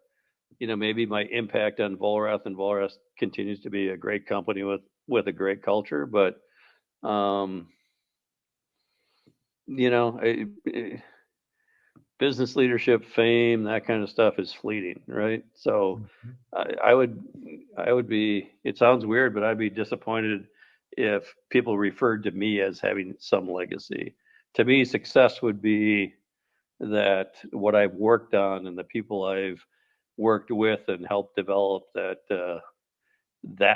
maybe my impact on Vollrath and Vollrath continues to be a great company with a great culture, but um, business leadership, fame, that kind of stuff is fleeting, right? So Mhm. I would, I would be. It sounds weird, but I'd be disappointed if people referred to me as having some legacy. To me, success would be that what I've worked on and the people I've worked with and helped develop that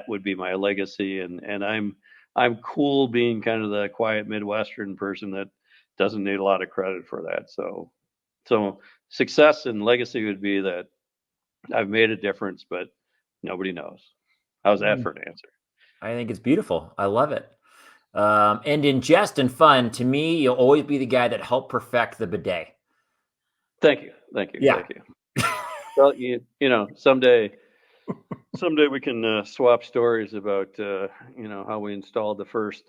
would be my legacy. And I'm cool being kind of the quiet Midwestern person that doesn't need a lot of credit for that. So success and legacy would be that I've made a difference, but nobody knows. How's that Mm. for an answer? I think it's beautiful. I love it. And in jest and fun, to me, you'll always be the guy that helped perfect the bidet. Thank you, thank you, Yeah. thank you. Well, someday we can swap stories about how we installed the first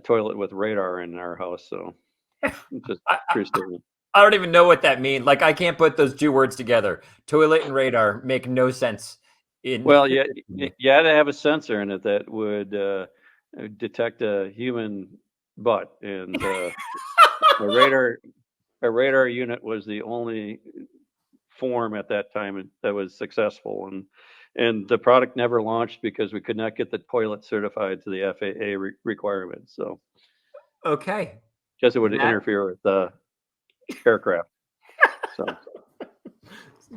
toilet with radar in our house. So it's just I, true statement. I don't even know what that means. Like, I can't put those two words together. Toilet and radar make no sense. In Well, yeah, you had to have a sensor in it that would detect a human butt, and a radar a radar unit was the only form at that time that was successful, and the product never launched because we could not get the toilet certified to the FAA requirements. So okay, because it would that interfere with the aircraft. So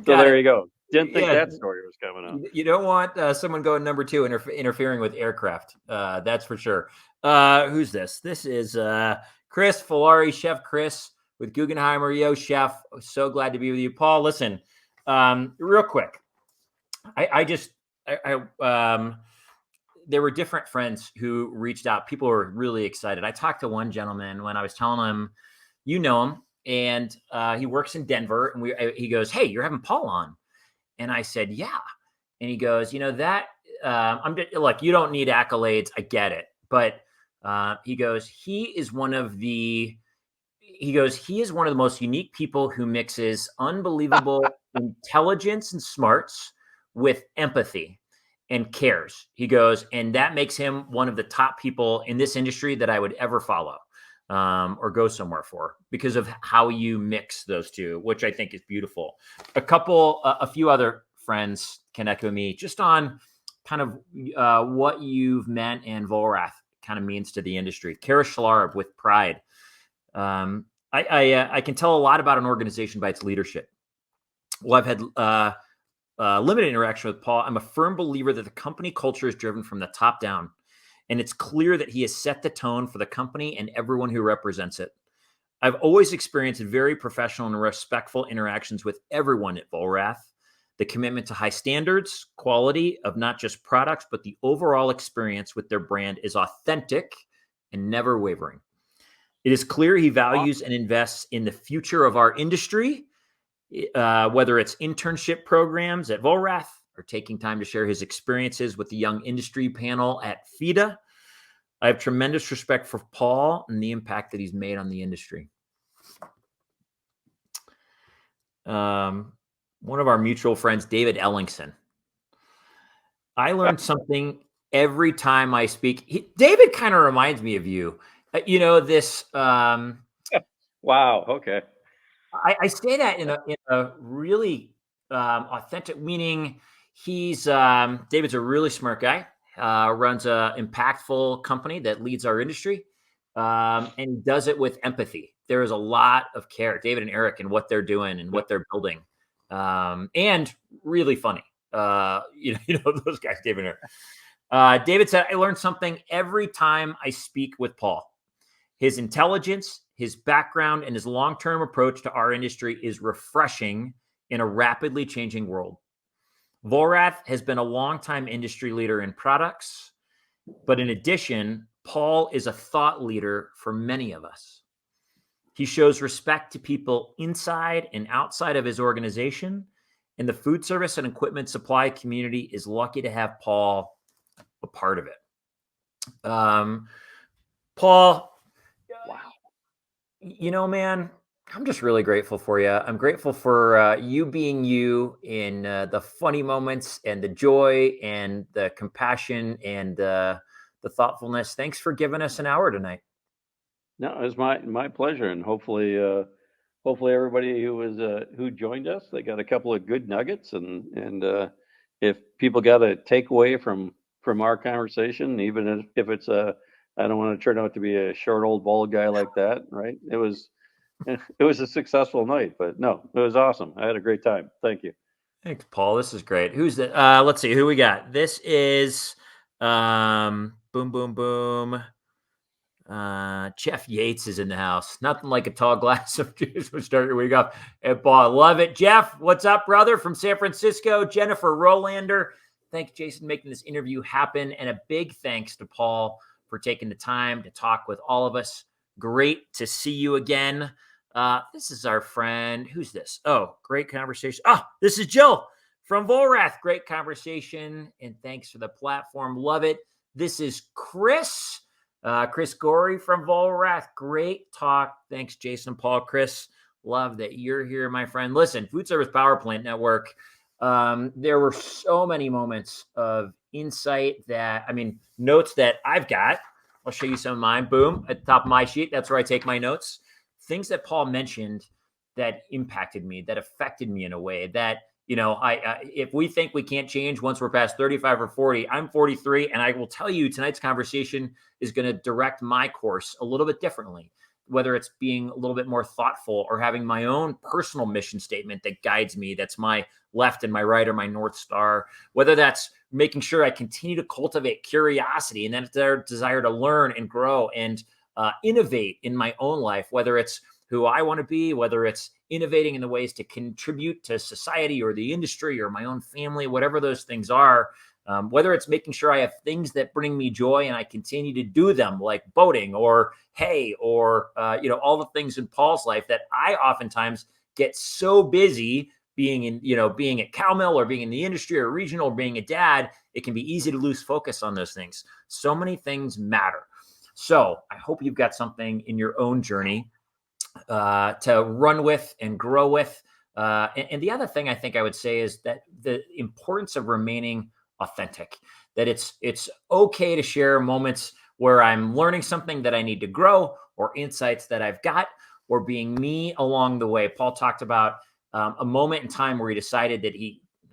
got there it. you go. Didn't think Yeah, that story was coming up. you don't want someone going number two interfering with aircraft. That's for sure. Who's this? This is Chris Filari, Chef Chris with Guggenheimer. Yo, Chef, so glad to be with you, Paul. Listen, real quick. I just there were different friends who reached out. People were really excited. I talked to one gentleman when I was telling him, you know him, and he works in Denver. And he goes, "Hey, you're having Paul on," and I said, "Yeah," and he goes, that like, you don't need accolades. I get it, but he goes, he is one of the most unique people who mixes unbelievable intelligence and smarts with empathy and cares. He goes, and that makes him one of the top people in this industry that I would ever follow or go somewhere for because of how you mix those two, which I think is beautiful. A few other friends connect with me just on kind of what you've meant and Volrath kind of means to the industry. Kara Schlarb with Pride. I can tell a lot about an organization by its leadership. Well, I've had limited interaction with Paul. I'm a firm believer that the company culture is driven from the top down, and it's clear that he has set the tone for the company and everyone who represents it. I've always experienced very professional and respectful interactions with everyone at Vollrath. The commitment to high standards, quality of not just products, but the overall experience with their brand is authentic and never wavering. It is clear he values and invests in the future of our industry, whether it's internship programs at Vollrath or taking time to share his experiences with the young industry panel at FIDA. I have tremendous respect for Paul and the impact that he's made on the industry. One of our mutual friends, David Ellingson. I learned something every time I speak. David kind of reminds me of you. This. Wow. Okay. I say that in a really authentic, meaning David's a really smart guy. Runs a impactful company that leads our industry, and does it with empathy. There is a lot of care, David and Eric, and what they're doing and what they're building, and really funny. Those guys, David and Eric. David said, "I learned something every time I speak with Paul." His intelligence, his background, and his long-term approach to our industry is refreshing in a rapidly changing world. Vollrath has been a longtime industry leader in products, but in addition, Paul is a thought leader for many of us. He shows respect to people inside and outside of his organization, and the food service and equipment supply community is lucky to have Paul a part of it. Paul, Wow. Man, I'm just really grateful for you. I'm grateful for you being you in the funny moments and the joy and the compassion and the thoughtfulness. Thanks for giving us an hour tonight. No, it was my pleasure, and hopefully everybody who joined us, they got a couple of good nuggets, and if people got a takeaway from our conversation, even if it's I don't want to turn out to be a short old bald guy like that, right? It was a successful night, but no, it was awesome. I had a great time. Thank you. Thanks, Paul. This is great. Who's the? Let's see who we got. This is boom, boom, boom. Jeff Yates is in the house. Nothing like a tall glass of juice to start your week off. And Paul, love it. Jeff, what's up, brother? From San Francisco, Jennifer Rolander. Thanks, Jason, making this interview happen. And a big thanks to Paul for taking the time to talk with all of us. Great to see you again. This is our friend. Who's this? Oh, great conversation. Oh, this is Jill from Vollrath. Great conversation. And thanks for the platform. Love it. This is Chris. Chris Gorey from Vollrath. Great talk. Thanks, Jason, Paul, Chris. Love that you're here, my friend. Listen, Food Service Power Plant Network. There were so many moments of insight notes that I've got. I'll show you some of mine. Boom, at the top of my sheet. That's where I take my notes. Things that Paul mentioned that impacted me, that affected me in a way that, if we think we can't change once we're past 35 or 40, I'm 43. And I will tell you, tonight's conversation is going to direct my course a little bit differently, whether it's being a little bit more thoughtful or having my own personal mission statement that guides me. That's my left and my right or my North Star, whether that's making sure I continue to cultivate curiosity and that their desire to learn and grow and innovate in my own life, whether it's who I want to be, whether it's innovating in the ways to contribute to society or the industry or my own family, whatever those things are, whether it's making sure I have things that bring me joy and I continue to do them, like boating or hay or, all the things in Paul's life that I oftentimes get so busy being at Cowmill or being in the industry or regional or being a dad, it can be easy to lose focus on those things. So many things matter. So I hope you've got something in your own journey to run with and grow with. And the other thing I think I would say is that the importance of remaining authentic, that it's okay to share moments where I'm learning something that I need to grow or insights that I've got or being me along the way. Paul talked about a moment in time where he decided that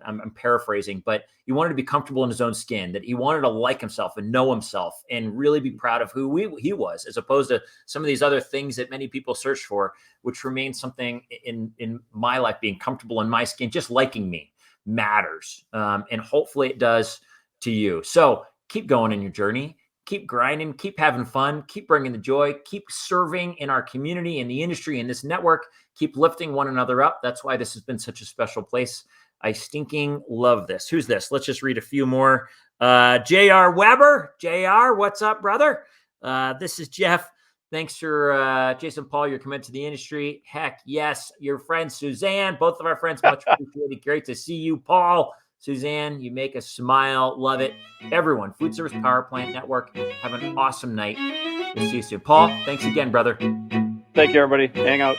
I'm paraphrasing, but he wanted to be comfortable in his own skin, that he wanted to like himself and know himself and really be proud of who he was, as opposed to some of these other things that many people search for, which remains something in my life. Being comfortable in my skin, just liking me matters. And hopefully it does to you. So keep going in your journey, keep grinding, keep having fun, keep bringing the joy, keep serving in our community, in the industry, in this network, keep lifting one another up. That's why this has been such a special place. I stinking love this. Who's this? Let's just read a few more. J.R. Weber. J.R., what's up, brother? This is Jeff. Thanks for Jason Paul, your commitment to the industry. Heck, yes. Your friend Suzanne, both of our friends, much appreciated. Great to see you, Paul. Suzanne, you make us smile. Love it. Everyone, Food Service Power Plant Network, have an awesome night. We'll see you soon. Paul, thanks again, brother. Thank you, everybody. Hang out.